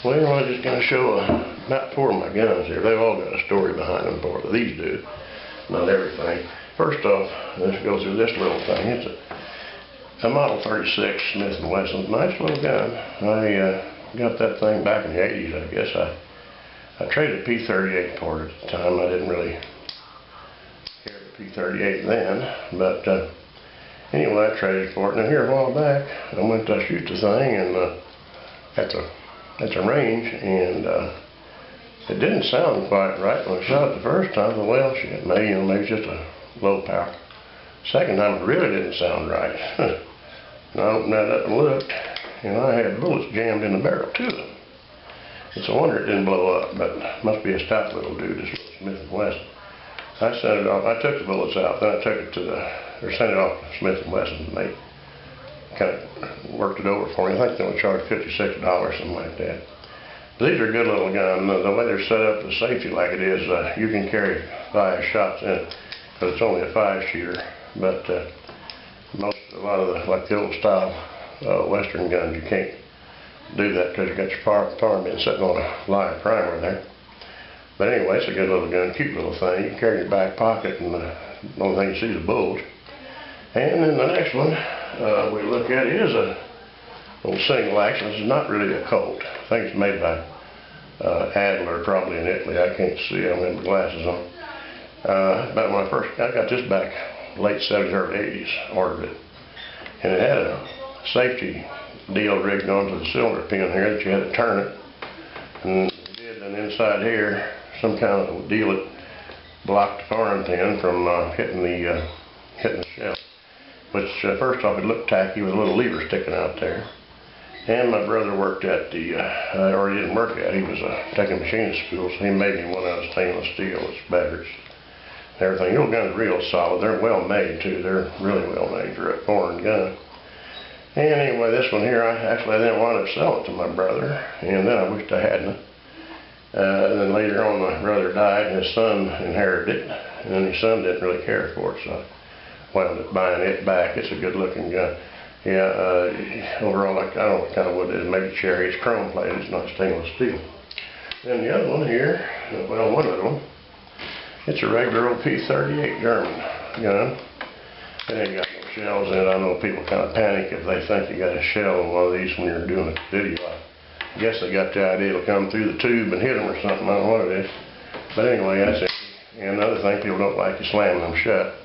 Well, I'm just going to show about 4 of my guns here. They've all got a story behind them, for these do, not everything. First off, let's go through this little thing. It's a Model 36 Smith & Wesson. Nice little gun. I got that thing back in the 80s, I guess. I traded a P-38 for it at the time. I didn't really care for P-38 then, but anyway, I traded for it. And here a while back, I went to shoot the thing and at the range, and it didn't sound quite right when I shot it the first time. I thought, well, shit, maybe just a low power. Second time, it really didn't sound right. And I opened that up and looked, and I had bullets jammed in the barrel too. It's a wonder it didn't blow up, but it must be a stout little dude, this little Smith & Wesson. I sent it off. I took the bullets out, then I took it to sent it off to Smith & Wesson, and they kind of worked it over for me. I think they only charged $56, something like that. But these are good little guns. The way they're set up, the safety like it is, you can carry 5 shots in it, because it's only a 5-shooter. But a lot of like the old style Western guns, you can't do that because you got your farm bin sitting on a live primer there. But anyway, it's a good little gun, cute little thing. You can carry it in your back pocket, and the only thing you see is a bulge. And then the next one we look at is a little single action. This is not really a Colt. I think it's made by Adler, probably in Italy. I can't see. I don't have my glasses on. About when I got this back late 70s, early 80s, ordered it. And it had a safety deal rigged onto the cylinder pin here that you had to turn it. And it did, and inside here, some kind of deal that blocked the firing pin from hitting the shell. Which, first off, it looked tacky with a little lever sticking out there. And my brother worked at or he didn't work at, he was taking machinist school, so he made me one out of stainless steel. It's batteries and everything. Your gun's real solid. They're well made, too. They're really well made for a foreign gun. And anyway, this one here, I didn't want to sell it to my brother, and then I wished I hadn't. And then later on, my brother died, and his son inherited it, and then his son didn't really care for it, so I wound up buying it back. It's a good looking gun. Yeah, overall, I don't know what kind of wood it is, maybe cherry. It's chrome plated, it's not stainless steel. Then the other one here, well, one of them, it's a regular old P-38 German gun. It ain't got no shells in it. I know people kind of panic if they think you got a shell in one of these when you're doing a video. I guess they got the idea it'll come through the tube and hit them or something. I don't know what it is. But anyway, that's it. And another thing, people don't like you slamming them shut.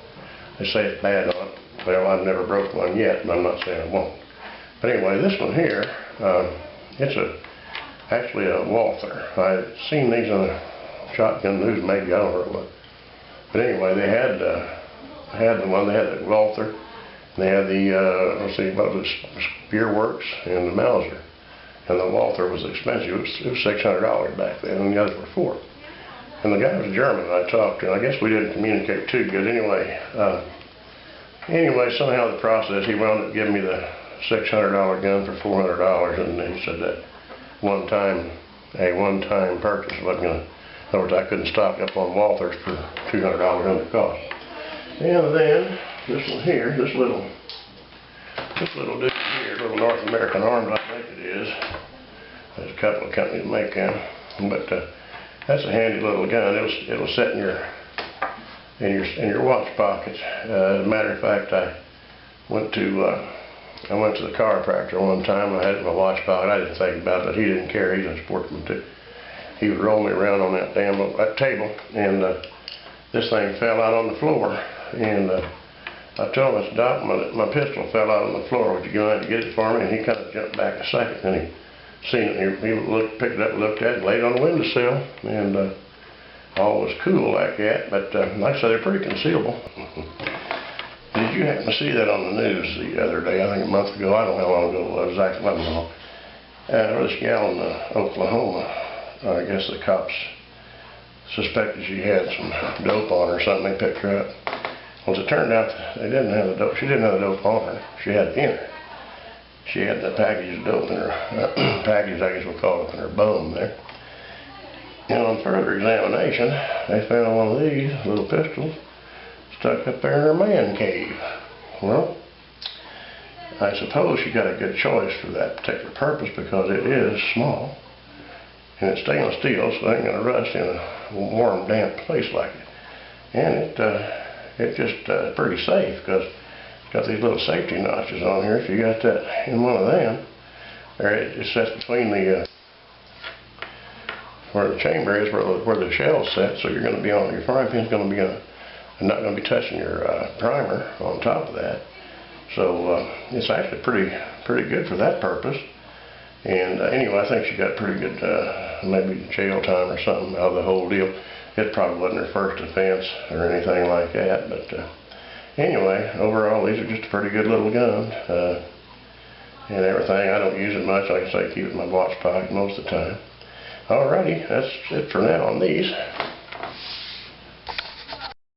They say it's bad on it. Well, I've never broke one yet, and I'm not saying I won't. But anyway, this one here, it's actually a Walther. I've seen these on a shotgun news, maybe, I don't know what. But anyway, they had the one, they had the Walther, and they had the, let's see, what was it, Spearworks and the Mauser. And the Walther was expensive. It was $600 back then, and the others were $400. And the guy was German I talked to, and I guess we didn't communicate too good. Anyway, somehow the process, he wound up giving me the $600 gun for $400, and he said that a one-time purchase wasn't going to, in other words, I couldn't stock up on Walthers for $200 under cost. And then, this one here, this little dude here, little North American Arms, I think it is. There's a couple of companies that make them, but that's a handy little gun. It'll sit in your watch pocket. As a matter of fact, I went to the chiropractor one time. I had it in my watch pocket. I didn't think about it, but he didn't care. He's a sportsman too. He would roll me around on that table, and this thing fell out on the floor. And I told him, I said, Doc, my pistol fell out on the floor. Would you go out and get it for me? And he kind of jumped back a second, and he seen it. And he picked it up, looked at it, laid it on the windowsill, and all was cool like that, but like I said, they're pretty concealable. Did you happen to see that on the news the other day? I think a month ago. I don't know how long ago it was. Exactly wasn't long. This gal in Oklahoma, I guess the cops suspected she had some dope on her or something. They picked her up. Well, as it turned out, they didn't have the dope. She didn't have the dope on her. She had it in her. She had the package of dope in her package, I guess we'll call it, in her bum there. And on further examination, they found one of these little pistols stuck up there in her man cave. Well, I suppose she got a good choice for that particular purpose because it is small. And it's stainless steel, so it ain't gonna rust in a warm, damp place like it. And it just pretty safe, because it's got these little safety notches on here. If you got that in one of them, there it sets between the where the chamber is, where the shell's set. So you're going to be on, your frying pan's going to be not going to be touching your primer on top of that. So it's actually pretty good for that purpose. And anyway, I think she got pretty good, maybe jail time or something out of the whole deal. It probably wasn't her first offense or anything like that, but anyway, overall, these are just a pretty good little gun and everything. I don't use it much. Like I say, keep it in my watch pocket most of the time. Alrighty, that's it for now on these.